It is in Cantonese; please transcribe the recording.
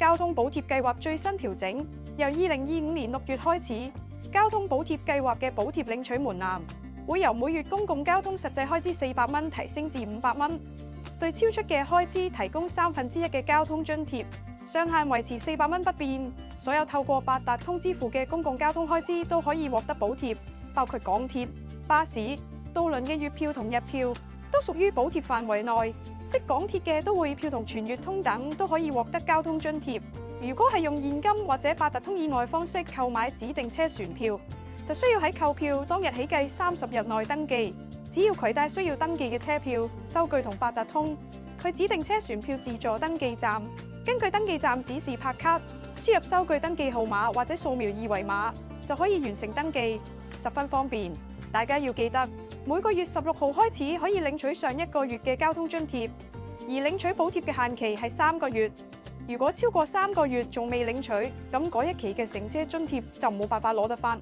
交通補貼計劃最新調整，由2025年6月開始，交通補貼計劃嘅補貼領取門檻會由每月公共交通實際開支400蚊提升至500蚊，對超出嘅開支提供1/3嘅交通津貼，上限維持400蚊不變。所有透過八達通支付嘅公共交通開支都可以獲得補貼，包括港鐵、巴士、渡輪嘅月票同日票都屬於補貼範圍內，即港鐵嘅都會票同全月通等都可以獲得交通津貼。如果係用現金或者八達通以外方式購買指定車船票，就需要喺購票當日起計30日內登記。只要攜帶需要登記嘅車票、收據同八達通，去指定車船票自助登記站，根據登記站指示拍卡，輸入收據登記號碼或者掃描二維碼，就可以完成登記，十分方便。大家要記得，每個月16號開始可以領取上一個月嘅交通津貼，而領取補貼嘅限期係3個月。如果超過3個月仲未領取，咁嗰一期嘅乘車津貼就冇辦法攞得返。